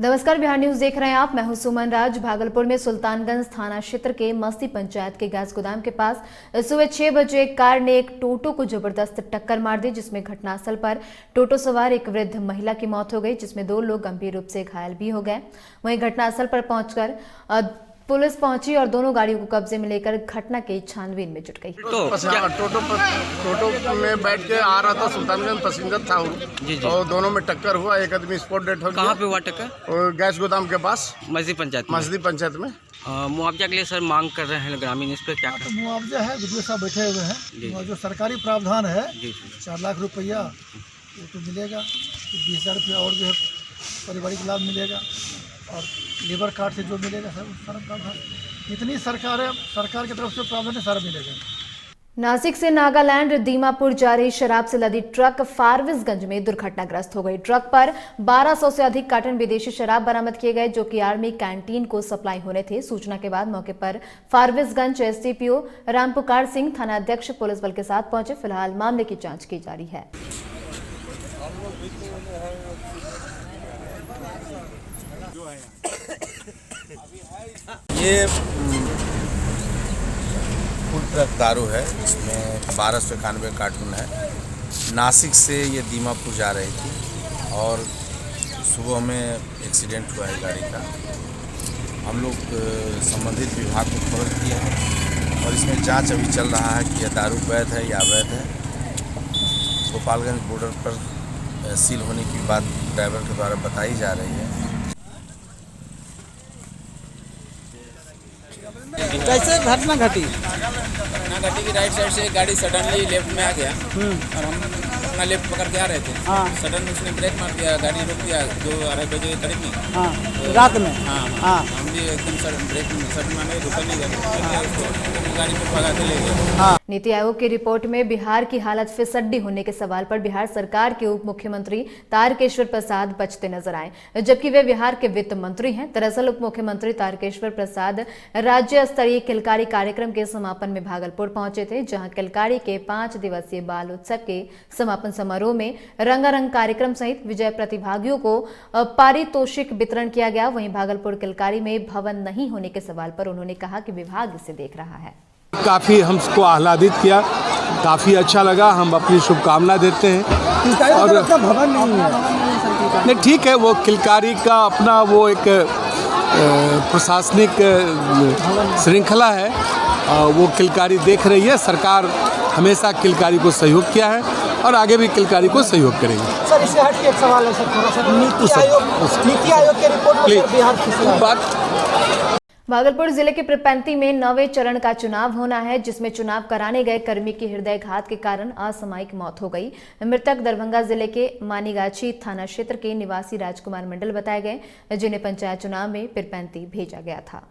नमस्कार, बिहार न्यूज देख रहे हैं आप। मैं हूं सुमन राज। भागलपुर में सुल्तानगंज थाना क्षेत्र के मस्ती पंचायत के गैस गोदाम के पास सुबह 6 बजे एक कार ने एक टोटो को जबरदस्त टक्कर मार दी, जिसमें घटनास्थल पर टोटो सवार एक वृद्ध महिला की मौत हो गई, जिसमें 2 लोग गंभीर रूप से घायल भी हो गए। वहीं घटनास्थल पर पहुंचकर पुलिस पहुंची और दोनों गाड़ियों को कब्जे में लेकर घटना की छानबीन में जुट गई। टोटो में बैठ के आ रहा था, सुल्तानगंज पैसेंजर था और दोनों में टक्कर हुआ। एक आदमी स्पॉट डेड हो गया। कहाँ पे हुआ टक्कर? और गैस गोदाम के पास, मस्जिद पंचायत में। मुआवजा के लिए सर मांग कर रहे हैं ग्रामीण, इस पर क्या करें? मुआवजा है, विद्युत साहब बैठे हुए हैं। जो सरकारी प्रावधान है 4 लाख रुपया वो तो मिलेगा, 20,000 रुपया और जो है पारिवारिक लाभ मिलेगा, और लेबर कार्ड से जो मिलेगा सर सारा प्रावधान इतनी सरकार की तरफ से प्रावधान है, सारा मिलेगा। नासिक से नागालैंड दीमापुर जा रही शराब से लदी ट्रक फारबिसगंज में दुर्घटनाग्रस्त हो गई। ट्रक पर 1200 से अधिक कार्टन विदेशी शराब बरामद किए गए, जो कि आर्मी कैंटीन को सप्लाई होने थे। सूचना के बाद मौके पर फारबिसगंज एसडीपीओ रामपुकार सिंह, थाना अध्यक्ष पुलिस बल के साथ पहुंचे। फिलहाल मामले की जांच की जा रही है। ये फुल ट्रक दारू है, इसमें 1291 कार्टून है। नासिक से ये दीमापुर जा रही थी और सुबह में एक्सीडेंट हुआ है गाड़ी का। हम लोग संबंधित विभाग को खबर किए हैं और इसमें जांच अभी चल रहा है कि यह दारू वैध है या अवैध है। गोपालगंज बॉर्डर पर सील होने की बात ड्राइवर के द्वारा बताई जा रही है। कैसे घटना घटी? की राइट साइड से एक गाड़ी सडनली लेफ्ट में आ गया और हम अपना लेफ्ट पकड़ के आ रहे थे। सडन उसने ब्रेक मार दिया, गाड़ी रोक दिया 2-2:30 बजे के करीब में। तो रात में हम भी एकदम ब्रेक सडन मारने रुका नहीं गया, गाड़ी को भगा के ले गए। नीति आयोग की रिपोर्ट में बिहार की हालत फिसड्डी होने के सवाल पर बिहार सरकार के उप मुख्यमंत्री तारकेश्वर प्रसाद बचते नजर आए, जबकि वे बिहार के वित्त मंत्री हैं। दरअसल उप मुख्यमंत्री तारकेश्वर प्रसाद राज्य स्तरीय किलकारी कार्यक्रम के समापन में भागलपुर पहुंचे थे, जहां किलकारी के 5 दिवसीय बाल उत्सव के समापन समारोह में रंगारंग कार्यक्रम सहित विजय प्रतिभागियों को पारितोषिक वितरण किया गया। वहीं भागलपुर किलकारी में भवन नहीं होने के सवाल पर उन्होंने कहा कि विभाग इसे देख रहा है। काफ़ी हमको आह्लादित किया, काफ़ी अच्छा लगा। हम अपनी शुभकामना देते हैं। और भवन नहीं है, ठीक है, वो किलकारी का अपना वो एक प्रशासनिक श्रृंखला है, वो किलकारी देख रही है। सरकार हमेशा किलकारी को सहयोग किया है और आगे भी किलकारी को सहयोग करेगी। सर इससे हट के एक सवाल है सर, थोड़ा सा नीति आयोग के रिपोर्ट में बिहार फिसला। भागलपुर जिले के पिरपैंती में 9वें चरण का चुनाव होना है, जिसमें चुनाव कराने गए कर्मी की हृदयघात के कारण असामयिक मौत हो गई। मृतक दरभंगा जिले के मानीगाछी थाना क्षेत्र के निवासी राजकुमार मंडल बताए गए, जिन्हें पंचायत चुनाव में पिरपैंती भेजा गया था।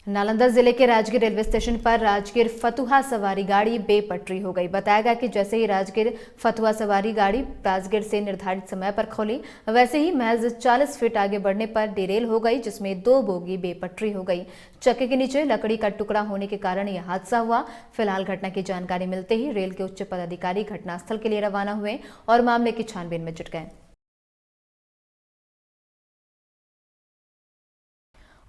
नालंदा जिले के राजगीर रेलवे स्टेशन पर राजगीर फतुहा सवारी गाड़ी बेपटरी हो गई। बताया गया कि जैसे ही राजगीर फतुहा सवारी गाड़ी राजगीर से निर्धारित समय पर खोली, वैसे ही महज 40 फीट आगे बढ़ने पर डिरेल हो गई, जिसमें 2 बोगी बेपटरी हो गई। चक्के के नीचे लकड़ी का टुकड़ा होने के कारण यह हादसा हुआ। फिलहाल घटना की जानकारी मिलते ही रेल के उच्च पदाधिकारी घटनास्थल के लिए रवाना हुए और मामले की छानबीन में जुट गए।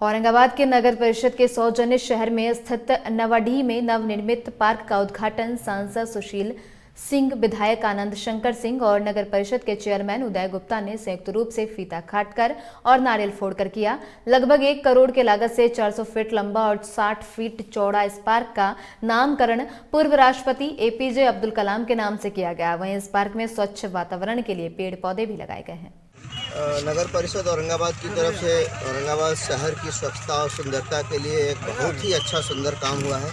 औरंगाबाद के नगर परिषद के सौजन्य शहर में स्थित नवाडीह में नवनिर्मित पार्क का उद्घाटन सांसद सुशील सिंह, विधायक आनंद शंकर सिंह और नगर परिषद के चेयरमैन उदय गुप्ता ने संयुक्त रूप से फीता काटकर और नारियल फोड़कर किया। लगभग 1 करोड़ के लागत से 400 फीट लंबा और 60 फीट चौड़ा इस पार्क का नामकरण पूर्व राष्ट्रपति एपीजे अब्दुल कलाम के नाम से किया गया। वहीं इस पार्क में स्वच्छ वातावरण के लिए पेड़ पौधे भी लगाए गए हैं। नगर परिषद औरंगाबाद की तरफ से औरंगाबाद शहर की स्वच्छता और सुंदरता के लिए एक बहुत ही अच्छा सुंदर काम हुआ है।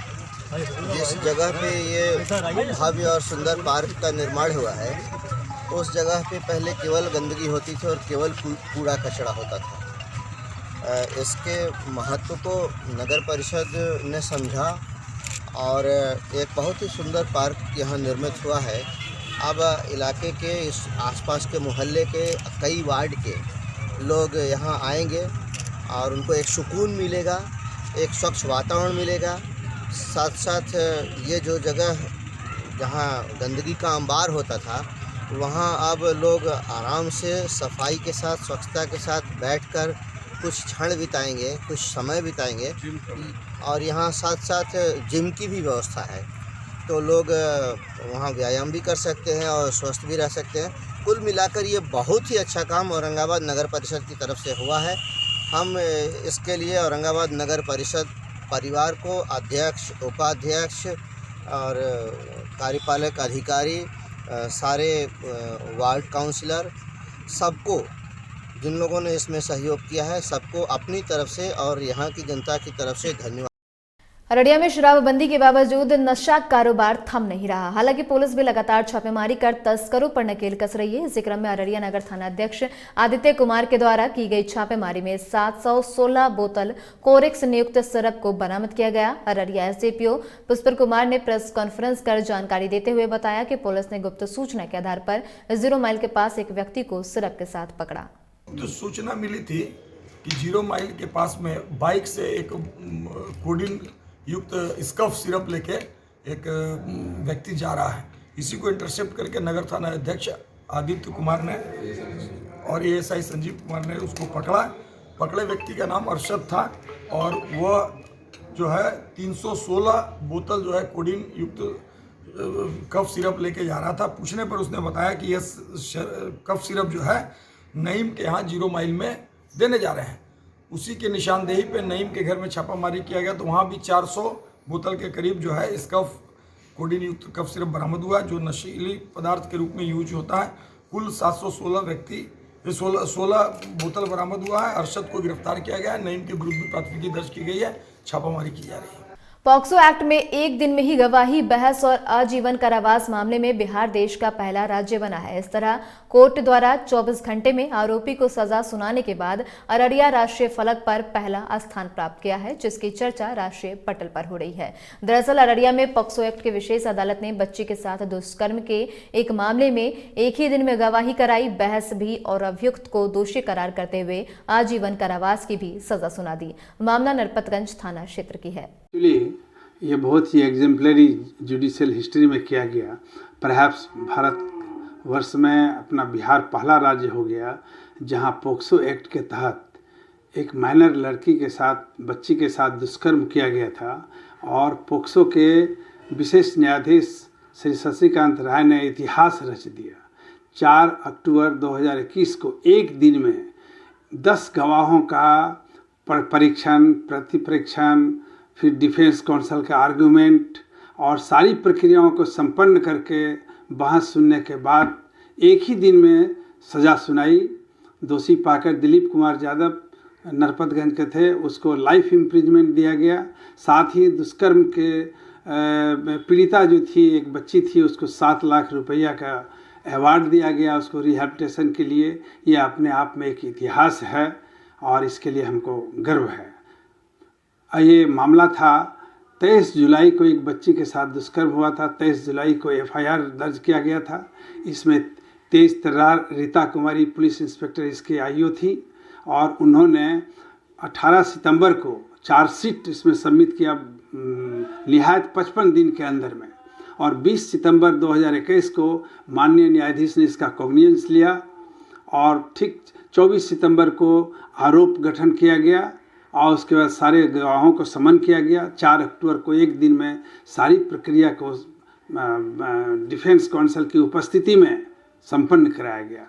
जिस जगह पे ये भव्य और सुंदर पार्क का निर्माण हुआ है, उस जगह पे पहले केवल गंदगी होती थी और केवल कूड़ा कचरा होता था। इसके महत्व को नगर परिषद ने समझा और एक बहुत ही सुंदर पार्क यहाँ निर्मित हुआ है। अब इलाके के इस आसपास के मोहल्ले के कई वार्ड के लोग यहाँ आएंगे और उनको एक सुकून मिलेगा, एक स्वच्छ वातावरण मिलेगा। साथ साथ ये जो जगह जहाँ गंदगी का अंबार होता था वहाँ अब लोग आराम से सफाई के साथ स्वच्छता के साथ बैठकर कुछ क्षण बिताएंगे, कुछ समय बिताएंगे। और यहाँ साथ साथ जिम की भी व्यवस्था है, तो लोग वहाँ व्यायाम भी कर सकते हैं और स्वस्थ भी रह सकते हैं। कुल मिलाकर ये बहुत ही अच्छा काम औरंगाबाद नगर परिषद की तरफ से हुआ है। हम इसके लिए औरंगाबाद नगर परिषद परिवार को अध्यक्ष, उपाध्यक्ष और कार्यपालक अधिकारी, सारे वार्ड काउंसलर, सबको, जिन लोगों ने इसमें सहयोग किया है, सबको अपनी तरफ से और यहाँ की जनता की तरफ से धन्यवाद। अररिया में शराबबंदी के बावजूद नशा कारोबार थम नहीं रहा। हालांकि पुलिस भी लगातार छापेमारी कर तस्करों पर नकेल कस रही है। इसी क्रम में अररिया नगर थाना अध्यक्ष आदित्य कुमार के द्वारा की गई छापेमारी में 716 बोतल कोरेक्स नियुक्त सिरप को बरामद किया गया। अररिया एसडीपीओ पुष्पर कुमार ने प्रेस कॉन्फ्रेंस कर जानकारी देते हुए बताया कि पुलिस ने गुप्त सूचना के आधार पर 0 माइल के पास एक व्यक्ति को सिरप के साथ पकड़ा। तो सूचना मिली थी कि 0 माइल के पास में बाइक से एक कोडीन युक्त स्कफ सिरप लेके एक व्यक्ति जा रहा है। इसी को इंटरसेप्ट करके नगर थाना अध्यक्ष आदित्य कुमार ने और एएसआई संजीव कुमार ने उसको पकड़ा। पकड़े व्यक्ति का नाम अरशद था और वह जो है 316 बोतल जो है कोडीन युक्त कफ सिरप लेके जा रहा था। पूछने पर उसने बताया कि यह कफ सिरप जो है नईम के यहाँ 0 माइल में देने जा रहे हैं। उसी के निशानदेही पे नईम के घर में छापामारी किया गया तो वहाँ भी 400 बोतल के करीब जो है इस कफ कोडीन युक्त कफ सिरप बरामद हुआ, जो नशीली पदार्थ के रूप में यूज होता है। कुल 16 बोतल बरामद हुआ है। अरशद को गिरफ्तार किया गया है। नईम के विरुद्ध भी प्राथमिकी दर्ज की गई है, छापामारी की जा रही है। पॉक्सो एक्ट में एक दिन में ही गवाही, बहस और आजीवन कारावास मामले में बिहार देश का पहला राज्य बना है। इस तरह कोर्ट द्वारा 24 घंटे में आरोपी को सजा सुनाने के बाद अररिया राष्ट्रीय फलक पर पहला स्थान प्राप्त किया है, जिसकी चर्चा राष्ट्रीय पटल पर हो रही है। दरअसल अररिया में पॉक्सो एक्ट की विशेष अदालत ने बच्ची के साथ दुष्कर्म के एक मामले में एक ही दिन में गवाही कराई, बहस भी और अभियुक्त को दोषी करार करते हुए आजीवन कारावास की भी सजा सुना दी। मामला नरपतगंज थाना क्षेत्र की है। ये बहुत ही एग्जाम्पलरी जुडिशियल हिस्ट्री में किया गया। परहैप्स भारत वर्ष में अपना बिहार पहला राज्य हो गया जहां पोक्सो एक्ट के तहत एक माइनर लड़की के साथ, बच्ची के साथ दुष्कर्म किया गया था और पोक्सो के विशेष न्यायाधीश श्री शशिकांत राय ने इतिहास रच दिया। 4 अक्टूबर 2021 को एक दिन में 10 गवाहों का परीक्षण, प्रतिपरीक्षण, फिर डिफेंस काउंसिल का आर्गूमेंट और सारी प्रक्रियाओं को संपन्न करके बहस सुनने के बाद एक ही दिन में सज़ा सुनाई। दोषी पाकर दिलीप कुमार यादव नरपतगंज के थे, उसको लाइफ इम्प्रिजमेंट दिया गया। साथ ही दुष्कर्म के पीड़िता जो थी, एक बच्ची थी, उसको 7 लाख रुपया का अवार्ड दिया गया उसको रिहैबिलिटेशन के लिए। ये अपने आप में एक इतिहास है और इसके लिए हमको गर्व है। ये मामला था 23 जुलाई को एक बच्ची के साथ दुष्कर्म हुआ था। 23 जुलाई को एफआईआर दर्ज किया गया था। इसमें तेज तर्रार रीता कुमारी पुलिस इंस्पेक्टर इसके आईओ थी और उन्होंने 18 सितंबर को चार्जशीट इसमें सबमिट किया निहायत 55 दिन के अंदर में, और 20 सितंबर 2021 को माननीय न्यायाधीश ने इसका कॉग्निजेंस लिया और ठीक 24 सितंबर को आरोप गठन किया गया और उसके बाद सारे गवाहों को समन किया गया। 4 अक्टूबर को एक दिन में सारी प्रक्रिया को डिफेंस काउंसिल की उपस्थिति में संपन्न कराया गया।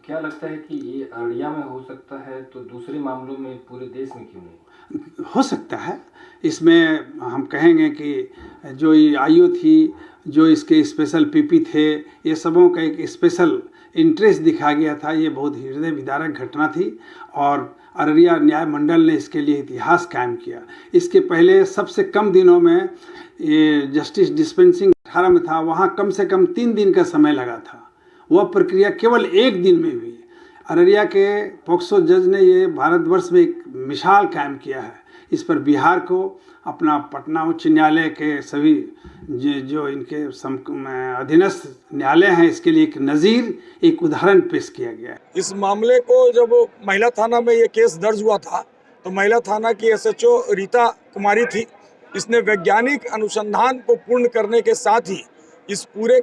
क्या लगता है कि ये अररिया में हो सकता है तो दूसरे मामलों में पूरे देश में क्यों नहीं हो सकता है? इसमें हम कहेंगे कि जो आईओ थी, जो इसके स्पेशल पीपी थे, ये सबों का एक स्पेशल इंटरेस्ट दिखा गया था। ये बहुत हृदय विदारक घटना थी और अररिया न्याय मंडल ने इसके लिए इतिहास कायम किया। इसके पहले सबसे कम दिनों में ये जस्टिस डिस्पेंसिंग 18 में था, वहाँ कम से कम 3 दिन का समय लगा था। वह प्रक्रिया केवल एक दिन में हुई। अररिया के पोक्सो जज ने ये भारतवर्ष में एक मिसाल कायम किया है। इस पर बिहार को अपना पटना उच्च न्यायालय के सभी जो इनके अधीनस्थ न्यायालय हैं, इसके लिए एक नज़ीर, एक उदाहरण पेश किया गया है। इस मामले को जब महिला थाना में ये केस दर्ज हुआ था तो महिला थाना की एसएचओ रीता कुमारी थी। इसने वैज्ञानिक अनुसंधान को पूर्ण करने के साथ ही इस पूरे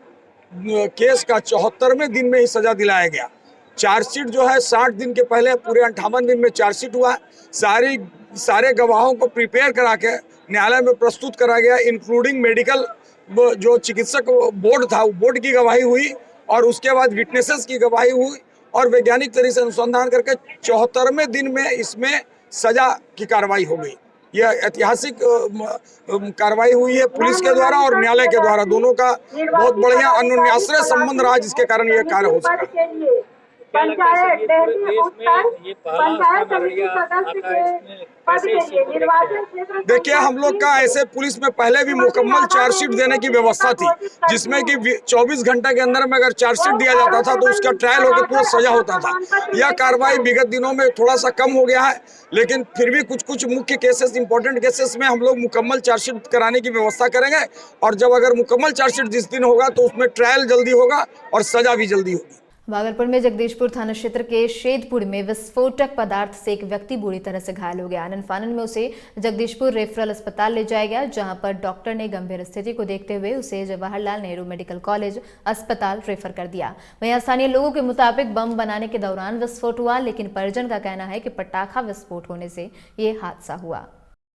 केस का 74वें दिन में ही सजा दिलाया गया। चार्जशीट जो है 60 दिन के पहले पूरे 58 दिन में चार्जशीट हुआ। सारे गवाहों को प्रिपेयर करा के न्यायालय में प्रस्तुत करा गया, इंक्लूडिंग मेडिकल जो चिकित्सक बोर्ड था, बोर्ड की गवाही हुई और उसके बाद विटनेसेस की गवाही हुई और वैज्ञानिक तरीके से अनुसंधान करके 74वें दिन में इसमें सजा की कार्रवाई हो गई। यह ऐतिहासिक कार्रवाई हुई है पुलिस के द्वारा और न्यायालय के द्वारा, दोनों का बहुत बढ़िया अन्योन्याश्रय संबंध रहा, जिसके कारण यह कार्य हो सका। पंचायत समिति सदस्य के पद के लिए निर्वाचन क्षेत्र। देखिए, हम लोग का ऐसे पुलिस में पहले भी मुकम्मल चार्जशीट देने की व्यवस्था थी, जिसमें कि 24 घंटे के अंदर में अगर चार्जशीट दिया जाता था तो उसका ट्रायल होकर पूरा सजा होता था। यह कार्रवाई विगत दिनों में थोड़ा सा कम हो गया है, लेकिन फिर भी कुछ मुख्य केसेस, इंपॉर्टेंट केसेस में हम लोग मुकम्मल चार्जशीट कराने की व्यवस्था करेंगे और जब अगर मुकम्मल चार्जशीट जिस दिन होगा तो उसमें ट्रायल जल्दी होगा और सजा भी जल्दी होगी। भागलपुर में जगदीशपुर थाना क्षेत्र के शेदपुर में विस्फोटक पदार्थ से एक व्यक्ति बुरी तरह से घायल हो गया। आनन फानन में उसे जगदीशपुर रेफरल अस्पताल ले जाया गया, जहां पर डॉक्टर ने गंभीर स्थिति को देखते हुए उसे जवाहरलाल नेहरू मेडिकल कॉलेज अस्पताल रेफर कर दिया। वहीं स्थानीय लोगों के मुताबिक बम बनाने के दौरान विस्फोट हुआ, लेकिन परिजन का कहना है कि पटाखा विस्फोट होने से ये हादसा हुआ।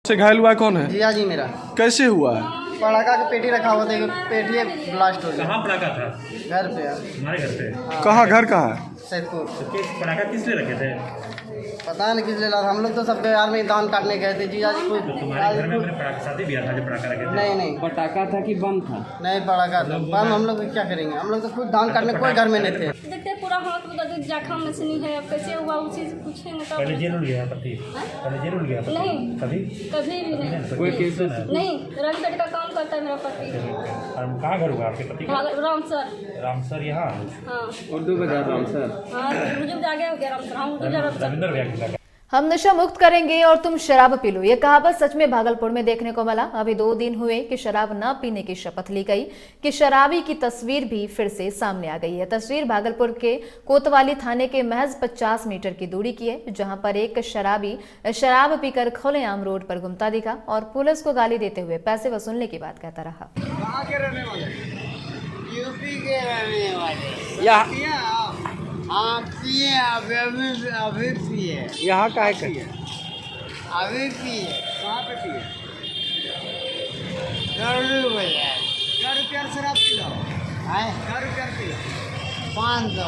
घायल हुआ कौन है? जिया जी मेरा। कैसे हुआ है? पटाखा का पेटी रखा हुआ था, पेटी ब्लास्ट हो गया। कहाँ पटाखा था? घर पे। हमारे घर पे? कहाँ घर कहाँ है? सैदपुर। पटाखा किस लिए रखे थे? पता नहीं किस लिए ला, हम लोग तो सब बिहार में दान काटने गए थे। जीजा जी को तुम्हारे घर में पटाखा शादी ब्याह था जो पटाखा रखे थे? नहीं पटाखा था कि बम था? नहीं, पटाखा था। बम हम लोग क्या करेंगे, हम लोग तो खुद दान काटने कोई घर में नहीं थे। देखते पूरा हाथ में जख्म मछली है, कैसे हुआ उस चीज पूछेंगे तब। पहले जेल गया पति? पहले जेल गया? नहीं, कभी भी नहीं। कोई केस नहीं, रंगपेट का काम करता है मेरा पति। कहाँ घर हुआ आपके पति का? रामसर। रामसर यहाँ? हाँ, उर्दू बाजार रामसर। हाँ, मुझे आगे हो गया रामसर। हाँ, रविंद्र व्याख्या। हम नशा मुक्त करेंगे और तुम शराब पी लो, ये कहावत सच में भागलपुर में देखने को मिला। अभी 2 दिन हुए कि शराब न पीने की शपथ ली गई कि शराबी की तस्वीर भी फिर से सामने आ गई है। तस्वीर भागलपुर के कोतवाली थाने के महज 50 मीटर की दूरी की है, जहां पर एक शराबी शराब पीकर खुलेआम रोड पर घूमता दिखा और पुलिस को गाली देते हुए पैसे वसूलने की बात कहता रहा। कहाँ के रहने वाले? यूपी के रहने वाले। हाँ पिए, अभी पिए। यहाँ का है? अभी पिए। कहाँ पे पिए? 10 रुपया शराब पी लो। 10 रुपया पी लो। 500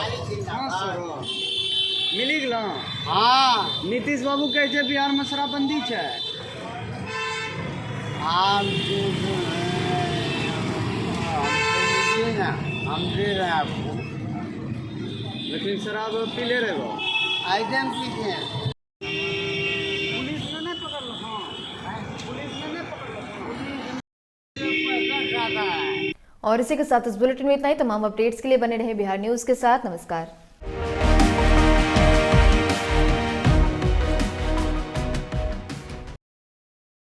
मिली गलो। हाँ, नीतीश बाबू कैसे बिहार में शराबबंदी है? हम दे रहे हैं आपको, लेकिन शराब पी ले रहे हो। आइटम पीते हैं। पुलिस ने नहीं पकड़ लो। हाँ, पुलिस ने नहीं पकड़ लो। और इसी के साथ इस बुलेटिन में इतना ही। तमाम अपडेट्स के लिए बने रहे बिहार न्यूज के साथ। नमस्कार।